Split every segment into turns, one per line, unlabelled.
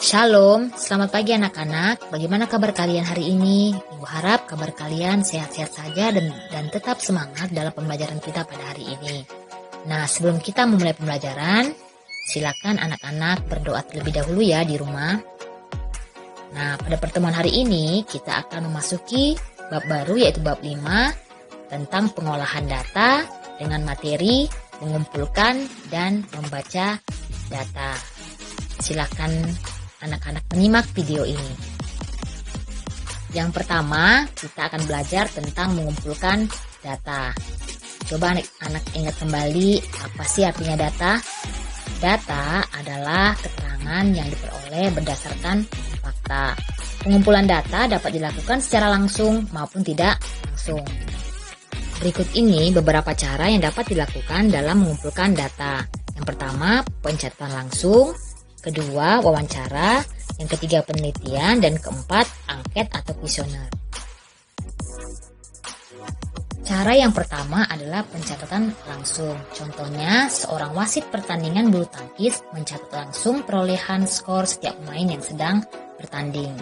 Shalom, selamat pagi anak-anak. Bagaimana kabar kalian hari ini? Ibu harap kabar kalian sehat-sehat saja dan tetap semangat dalam pembelajaran kita pada hari ini. Nah, sebelum kita memulai pembelajaran, silakan anak-anak berdoa terlebih dahulu ya di rumah. Nah, pada pertemuan hari ini kita akan memasuki bab baru yaitu bab 5 tentang pengolahan data dengan materi mengumpulkan dan membaca data. Silakan anak-anak menyimak video ini. Yang pertama, kita akan belajar tentang mengumpulkan data. Coba anak-anak ingat kembali apa sih artinya data? Data adalah keterangan yang diperoleh berdasarkan fakta. Pengumpulan data dapat dilakukan secara langsung maupun tidak langsung. Berikut ini beberapa cara yang dapat dilakukan dalam mengumpulkan data. Yang pertama, pencatatan langsung. Kedua, wawancara. Yang ketiga, penelitian. Dan keempat, angket atau kuesioner. Cara yang pertama adalah pencatatan langsung. Contohnya, seorang wasit pertandingan bulu tangkis mencatat langsung perolehan skor setiap pemain yang sedang bertanding.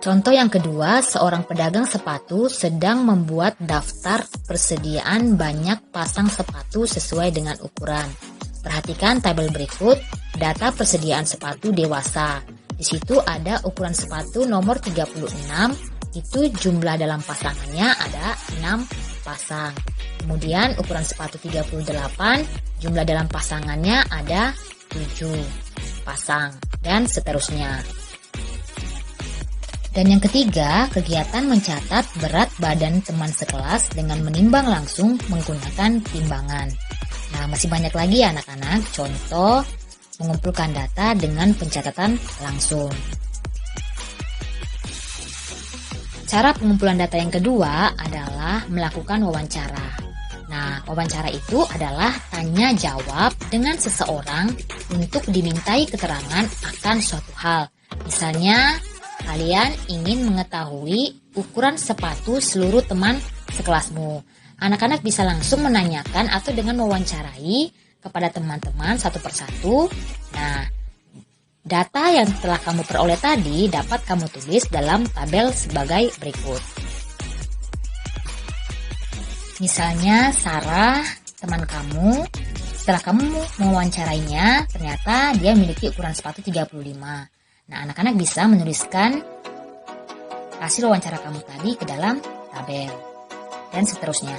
Contoh yang kedua, seorang pedagang sepatu sedang membuat daftar persediaan banyak pasang sepatu sesuai dengan ukuran. Perhatikan tabel berikut, data persediaan sepatu dewasa. Di situ ada ukuran sepatu nomor 36, itu jumlah dalam pasangannya ada 6 pasang. Kemudian ukuran sepatu 38, jumlah dalam pasangannya ada 7 pasang, dan seterusnya. Dan yang ketiga, kegiatan mencatat berat badan teman sekelas dengan menimbang langsung menggunakan timbangan. Nah, masih banyak lagi ya anak-anak contoh mengumpulkan data dengan pencatatan langsung. Cara pengumpulan data yang kedua adalah melakukan wawancara. Nah, wawancara itu adalah tanya jawab dengan seseorang untuk dimintai keterangan akan suatu hal. Misalnya, kalian ingin mengetahui ukuran sepatu seluruh teman sekelasmu. Anak-anak bisa langsung menanyakan atau dengan mewawancarai kepada teman-teman satu persatu. Nah, data yang telah kamu peroleh tadi dapat kamu tulis dalam tabel sebagai berikut. Misalnya, Sarah, teman kamu, setelah kamu mewawancarainya, ternyata dia memiliki ukuran sepatu 35. Nah, anak-anak bisa menuliskan hasil wawancara kamu tadi ke dalam tabel, dan seterusnya.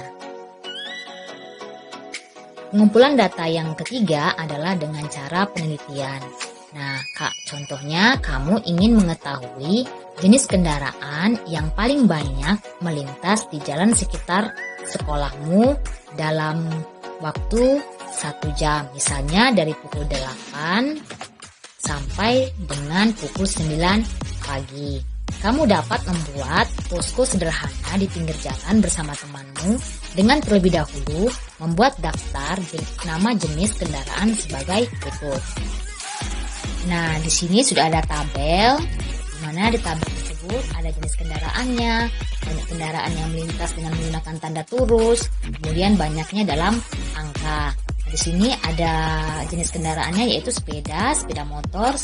Pengumpulan data yang ketiga adalah dengan cara penelitian. Nah, contohnya kamu ingin mengetahui jenis kendaraan yang paling banyak melintas di jalan sekitar sekolahmu dalam waktu 1 jam. Misalnya dari pukul 8 sampai dengan pukul 9 pagi. Kamu dapat membuat posko sederhana di pinggir jalan bersama temanmu dengan terlebih dahulu membuat daftar nama jenis kendaraan sebagai berikut. Nah, di sini sudah ada tabel, di mana di tabel tersebut ada jenis kendaraannya, banyak kendaraan yang melintas dengan menggunakan tanda turus, kemudian banyaknya dalam angka. Di sini ada jenis kendaraannya yaitu sepeda motor,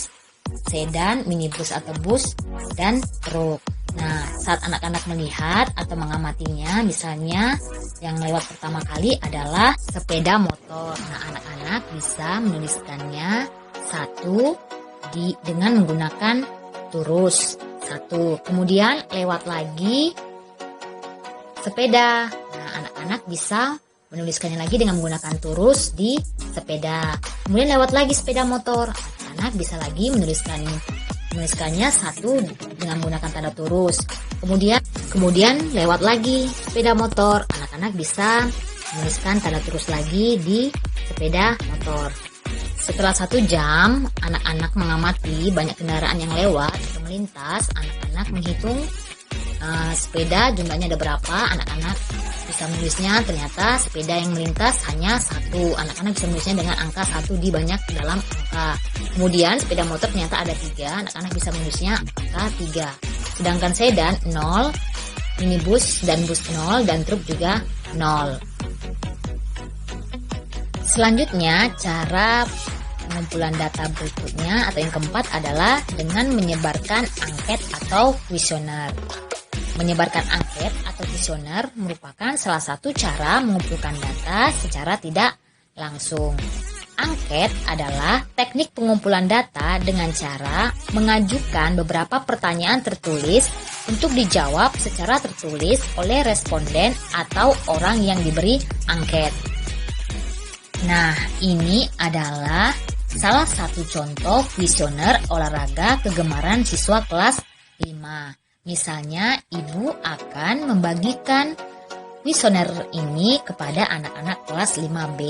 sedan, minibus atau bus, dan truk. Nah, saat anak-anak melihat atau mengamatinya, misalnya yang lewat pertama kali adalah sepeda motor. Nah, anak-anak bisa menuliskannya dengan menggunakan turus 1. Kemudian lewat lagi sepeda. Nah, anak-anak bisa menuliskannya lagi dengan menggunakan turus di sepeda. Kemudian lewat lagi sepeda motor. Anak bisa lagi menuliskannya 1 dengan menggunakan tanda turus. Kemudian lewat lagi sepeda motor. Anak-anak bisa menuliskan tanda turus lagi di sepeda motor. Setelah 1 jam, anak-anak mengamati banyak kendaraan yang lewat atau melintas. Anak-anak menghitung sepeda jumlahnya ada berapa. Anak-anak bisa menulisnya, ternyata sepeda yang melintas hanya 1. Anak-anak bisa menulisnya dengan angka 1 di banyak dalam angka. Kemudian sepeda motor ternyata ada 3. Anak-anak bisa menulisnya angka 3. Sedangkan sedan 0, minibus dan bus 0, dan truk juga 0. Selanjutnya, cara pengumpulan data berikutnya atau yang keempat adalah dengan menyebarkan angket atau kuesioner. Menyebarkan angket atau kuesioner merupakan salah satu cara mengumpulkan data secara tidak langsung. Angket adalah teknik pengumpulan data dengan cara mengajukan beberapa pertanyaan tertulis untuk dijawab secara tertulis oleh responden atau orang yang diberi angket. Nah, ini adalah salah satu contoh kuesioner olahraga kegemaran siswa kelas 5. Misalnya, ibu akan membagikan kuesioner ini kepada anak-anak kelas 5B.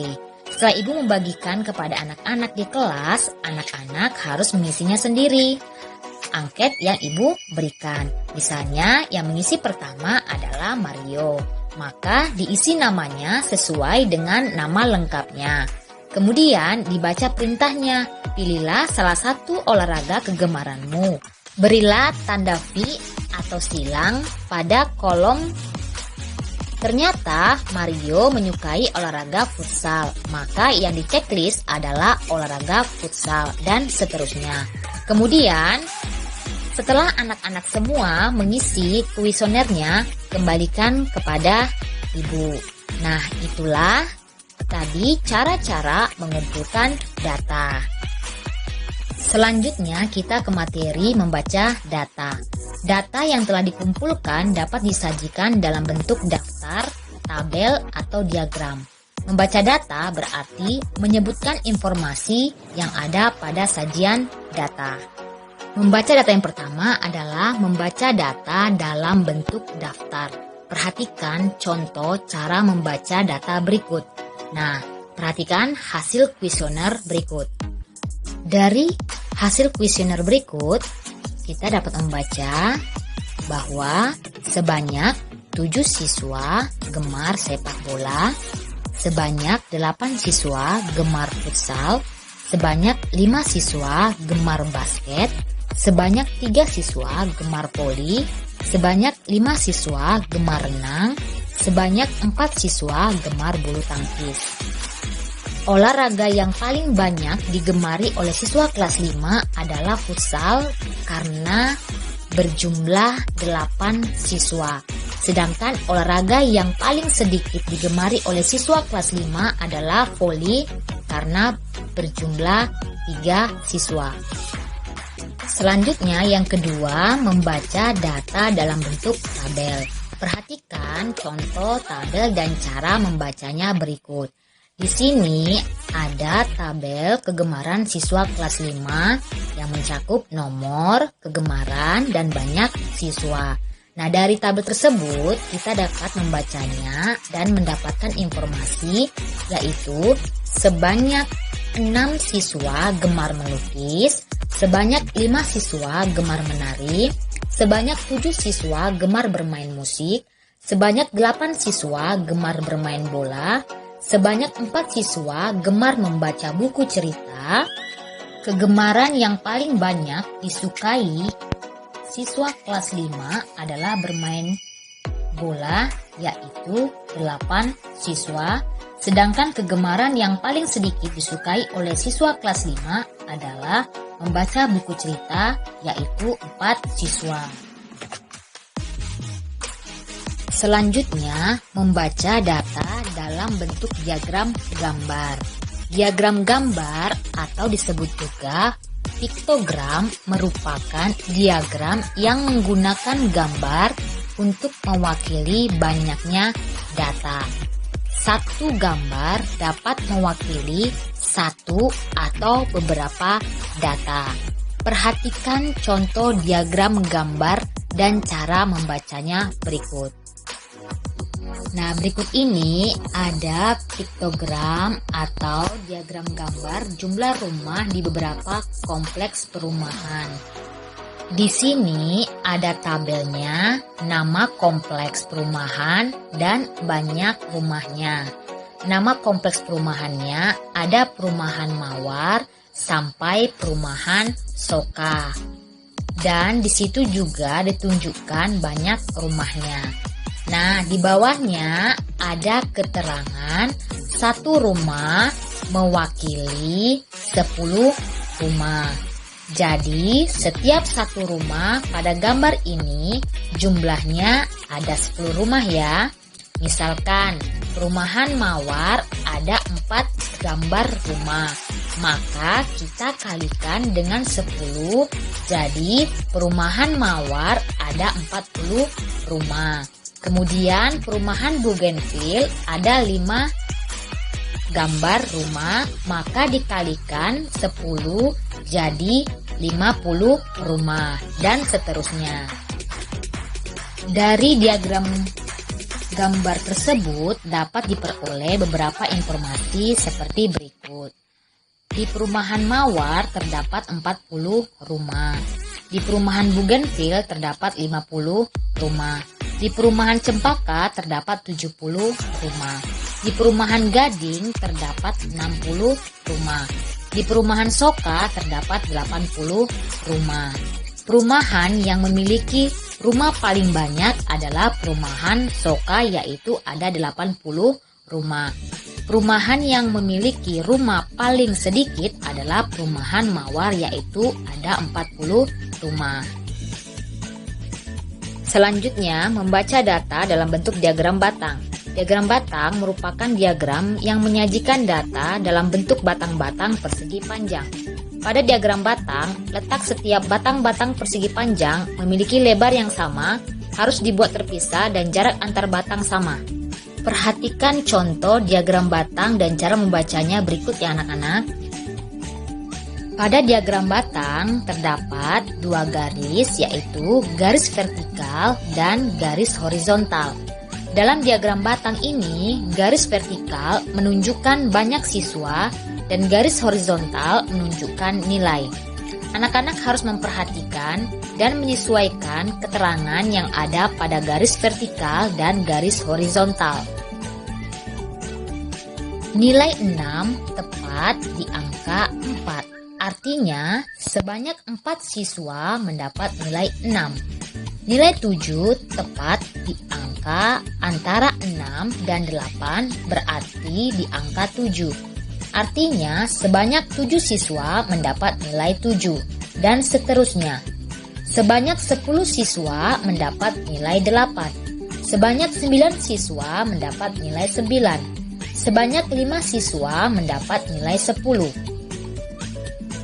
Setelah ibu membagikan kepada anak-anak di kelas, anak-anak harus mengisinya sendiri. Angket yang ibu berikan. Misalnya, yang mengisi pertama adalah Mario. Maka diisi namanya sesuai dengan nama lengkapnya. Kemudian dibaca perintahnya. Pilihlah salah satu olahraga kegemaranmu. Berilah tanda V atau silang pada kolom. Ternyata Mario menyukai olahraga futsal, maka yang di checklist adalah olahraga futsal dan seterusnya. Kemudian, setelah anak-anak semua mengisi kuesionernya, kembalikan kepada ibu. Nah, itulah tadi cara-cara mengumpulkan data. Selanjutnya kita ke materi membaca data. Data yang telah dikumpulkan dapat disajikan dalam bentuk daftar, tabel, atau diagram. Membaca data berarti menyebutkan informasi yang ada pada sajian data. Membaca data yang pertama adalah membaca data dalam bentuk daftar. Perhatikan contoh cara membaca data berikut. Nah, perhatikan hasil kuesioner berikut. Dari hasil kuesioner berikut, kita dapat membaca bahwa sebanyak 7 siswa gemar sepak bola, sebanyak 8 siswa gemar futsal, sebanyak 5 siswa gemar basket, sebanyak 3 siswa gemar voli, sebanyak 5 siswa gemar renang, sebanyak 4 siswa gemar bulu tangkis. Olahraga yang paling banyak digemari oleh siswa kelas 5 adalah futsal karena berjumlah 8 siswa. Sedangkan olahraga yang paling sedikit digemari oleh siswa kelas 5 adalah voli karena berjumlah 3 siswa. Selanjutnya yang kedua, membaca data dalam bentuk tabel. Perhatikan contoh tabel dan cara membacanya berikut. Di sini ada tabel kegemaran siswa kelas 5 yang mencakup nomor, kegemaran, dan banyak siswa. Nah, dari tabel tersebut kita dapat membacanya dan mendapatkan informasi yaitu sebanyak 6 siswa gemar melukis, sebanyak 5 siswa gemar menari, sebanyak 7 siswa gemar bermain musik, sebanyak 8 siswa gemar bermain bola, sebanyak 4 siswa gemar membaca buku cerita. Kegemaran yang paling banyak disukai siswa kelas 5 adalah bermain bola, yaitu 8 siswa. Sedangkan kegemaran yang paling sedikit disukai oleh siswa kelas 5 adalah membaca buku cerita, yaitu 4 siswa. Selanjutnya, membaca data dalam bentuk diagram gambar. Diagram gambar atau disebut juga piktogram merupakan diagram yang menggunakan gambar untuk mewakili banyaknya data. Satu gambar dapat mewakili satu atau beberapa data. Perhatikan contoh diagram gambar dan cara membacanya berikut. Nah, berikut ini ada piktogram atau diagram gambar jumlah rumah di beberapa kompleks perumahan. Di sini ada tabelnya, nama kompleks perumahan, dan banyak rumahnya. Nama kompleks perumahannya ada perumahan Mawar sampai perumahan Soka. Dan di situ juga ditunjukkan banyak rumahnya. Nah, di bawahnya ada keterangan satu rumah mewakili 10 rumah. Jadi, setiap satu rumah pada gambar ini jumlahnya ada 10 rumah ya. Misalkan, perumahan Mawar ada 4 gambar rumah. Maka kita kalikan dengan 10, jadi perumahan Mawar ada 40 rumah. Kemudian perumahan Bougainville ada 5 gambar rumah, maka dikalikan 10 jadi 50 rumah, dan seterusnya. Dari diagram gambar tersebut dapat diperoleh beberapa informasi seperti berikut. Di perumahan Mawar terdapat 40 rumah. Di perumahan Bougainville terdapat 50 rumah. Di perumahan Cempaka terdapat 70 rumah. Di perumahan Gading terdapat 60 rumah. Di perumahan Soka terdapat 80 rumah. Perumahan yang memiliki rumah paling banyak adalah perumahan Soka, yaitu ada 80 rumah. Perumahan yang memiliki rumah paling sedikit adalah perumahan Mawar, yaitu ada 40 rumah. Selanjutnya, membaca data dalam bentuk diagram batang. Diagram batang merupakan diagram yang menyajikan data dalam bentuk batang-batang persegi panjang. Pada diagram batang, letak setiap batang-batang persegi panjang memiliki lebar yang sama, harus dibuat terpisah dan jarak antar batang sama. Perhatikan contoh diagram batang dan cara membacanya berikut ya anak-anak. Pada diagram batang terdapat 2 garis, yaitu garis vertikal dan garis horizontal. Dalam diagram batang ini, garis vertikal menunjukkan banyak siswa dan garis horizontal menunjukkan nilai. Anak-anak harus memperhatikan dan menyesuaikan keterangan yang ada pada garis vertikal dan garis horizontal. Nilai 6 tepat di angka 4. Artinya, sebanyak 4 siswa mendapat nilai 6. Nilai 7 tepat di angka antara 6 dan 8, berarti di angka 7. Artinya, sebanyak 7 siswa mendapat nilai 7, dan seterusnya. Sebanyak 10 siswa mendapat nilai 8. Sebanyak 9 siswa mendapat nilai 9. Sebanyak 5 siswa mendapat nilai 10.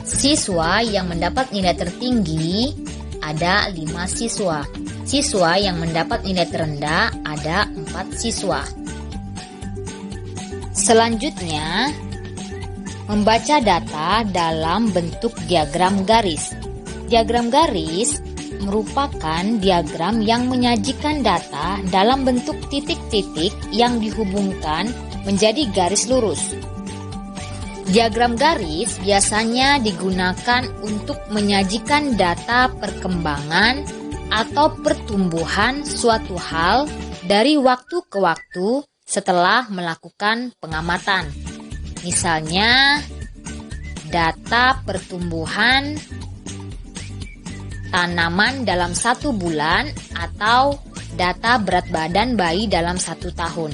Siswa yang mendapat nilai tertinggi ada 5 siswa. Siswa yang mendapat nilai terendah ada 4 siswa. Selanjutnya, membaca data dalam bentuk diagram garis. Diagram garis merupakan diagram yang menyajikan data dalam bentuk titik-titik yang dihubungkan menjadi garis lurus. Diagram garis biasanya digunakan untuk menyajikan data perkembangan atau pertumbuhan suatu hal dari waktu ke waktu setelah melakukan pengamatan. Misalnya, data pertumbuhan tanaman dalam 1 bulan atau data berat badan bayi dalam 1 tahun.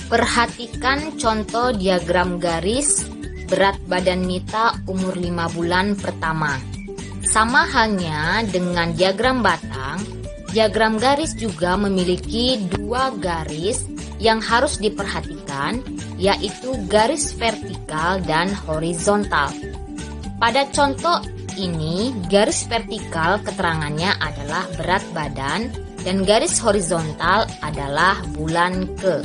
Perhatikan contoh diagram garis berat badan Mita umur 5 bulan pertama. Sama halnya dengan diagram batang, diagram garis juga memiliki 2 garis yang harus diperhatikan, yaitu garis vertikal dan horizontal. Pada contoh ini, garis vertikal keterangannya adalah berat badan dan garis horizontal adalah bulan ke.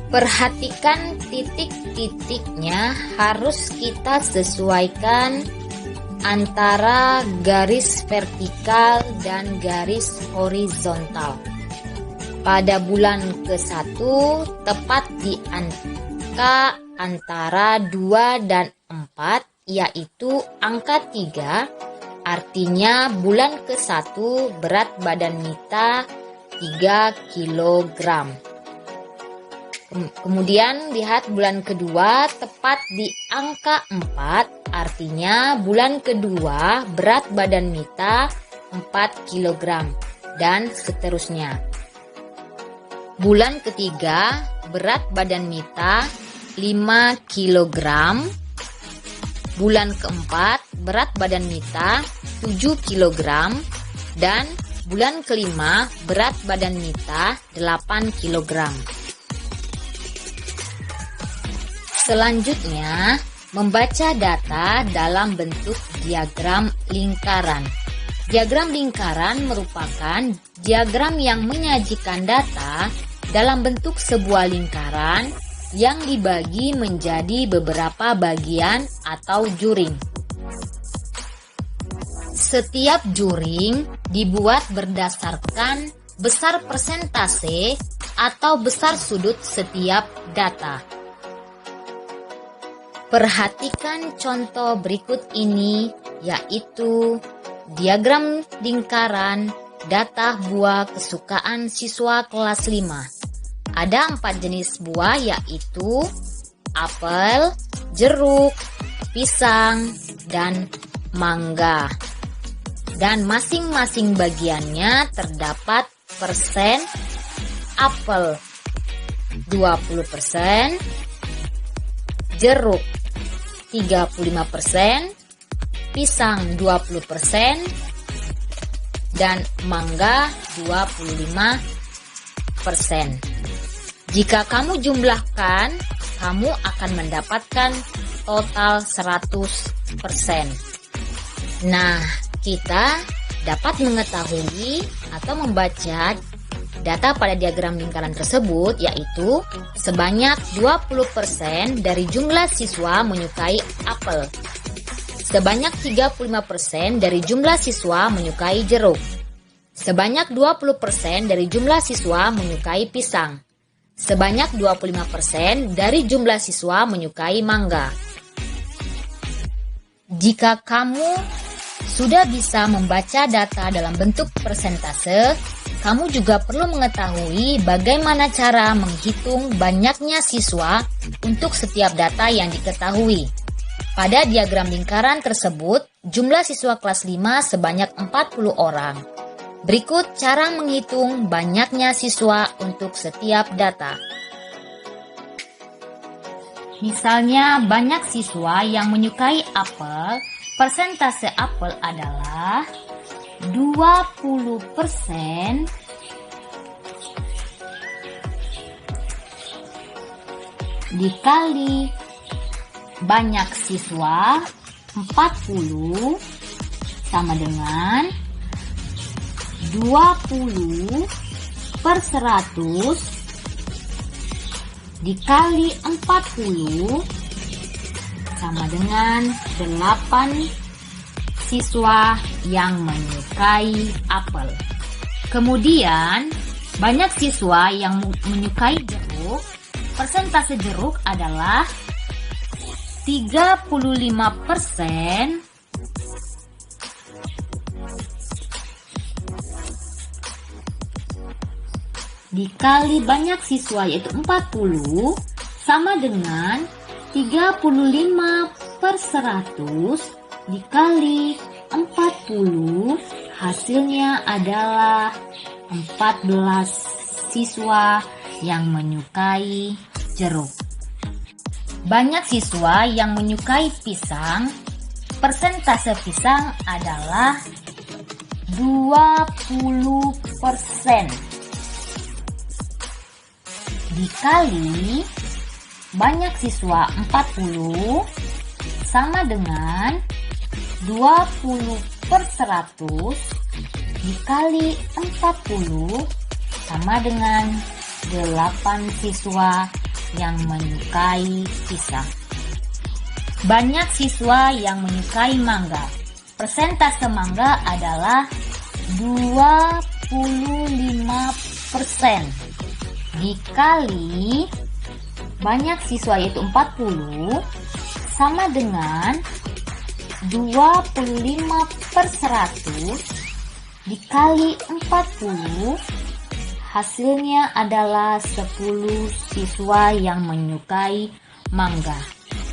Perhatikan titik-titiknya harus kita sesuaikan antara garis vertikal dan garis horizontal. Pada bulan ke-1 tepat di angka antara 2 dan 4, yaitu angka 3, artinya bulan ke-1 berat badan Mita 3 kg. Kemudian lihat bulan kedua tepat di angka 4, artinya bulan kedua berat badan Mita 4 kg, dan seterusnya. Bulan ketiga, berat badan Mita 5 kilogram. Bulan keempat, berat badan Mita 7 kilogram. Dan bulan kelima, berat badan Mita 8 kilogram. Selanjutnya, membaca data dalam bentuk diagram lingkaran. Diagram lingkaran merupakan diagram yang menyajikan data dalam bentuk sebuah lingkaran yang dibagi menjadi beberapa bagian atau juring. Setiap juring dibuat berdasarkan besar persentase atau besar sudut setiap data. Perhatikan contoh berikut ini, yaitu diagram lingkaran data buah kesukaan siswa kelas 5. Ada 4 jenis buah, yaitu apel, jeruk, pisang, dan mangga. Dan masing-masing bagiannya terdapat persen. Apel 20%, jeruk 35%, pisang 20%, dan mangga 25%. Jika kamu jumlahkan, kamu akan mendapatkan total 100%. Nah, kita dapat mengetahui atau membaca data pada diagram lingkaran tersebut, yaitu sebanyak 20% dari jumlah siswa menyukai apel. Sebanyak 35% dari jumlah siswa menyukai jeruk. Sebanyak 20% dari jumlah siswa menyukai pisang. Sebanyak 25% dari jumlah siswa menyukai mangga. Jika kamu sudah bisa membaca data dalam bentuk persentase, kamu juga perlu mengetahui bagaimana cara menghitung banyaknya siswa untuk setiap data yang diketahui. Pada diagram lingkaran tersebut, jumlah siswa kelas 5 sebanyak 40 orang. Berikut cara menghitung banyaknya siswa untuk setiap data. Misalnya, banyak siswa yang menyukai apel, persentase apel adalah 20% dikali banyak siswa 40 sama dengan 20/100 dikali 40 sama dengan 8 siswa yang menyukai apel. Kemudian, banyak siswa yang menyukai jeruk, persentase jeruk adalah 35% dikali banyak siswa yaitu 40 sama dengan 35/100 dikali 40, hasilnya adalah 14 siswa yang menyukai jeruk. Banyak siswa yang menyukai pisang, persentase pisang adalah 20% dikali banyak siswa 40 sama dengan 20/100 dikali 40 sama dengan 8 siswa yang menyukai pisang. Banyak siswa yang menyukai mangga. Persentase mangga adalah 25% dikali banyak siswa yaitu 40 sama dengan 25/100 dikali 40, hasilnya adalah 10 siswa yang menyukai mangga.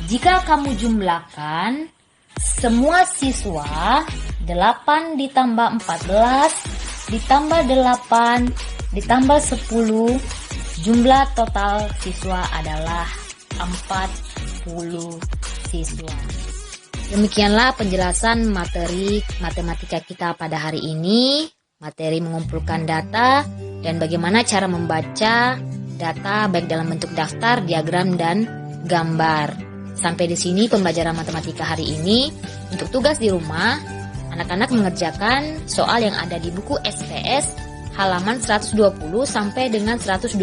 Jika kamu jumlahkan semua siswa, 8 ditambah 14 ditambah 8 ditambah 10 Jumlah total siswa adalah 40 siswa. Demikianlah penjelasan materi matematika kita pada hari ini. Materi mengumpulkan data dan bagaimana cara membaca data baik dalam bentuk daftar, diagram, dan gambar. Sampai di sini pembelajaran matematika hari ini. Untuk tugas di rumah, anak-anak mengerjakan soal yang ada di buku SPS halaman 120 sampai dengan 122.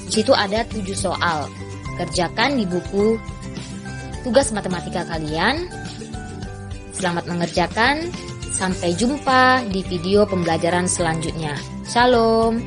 Di situ ada 7 soal. Kerjakan di buku tugas matematika kalian. Selamat mengerjakan. Sampai jumpa di video pembelajaran selanjutnya. Shalom.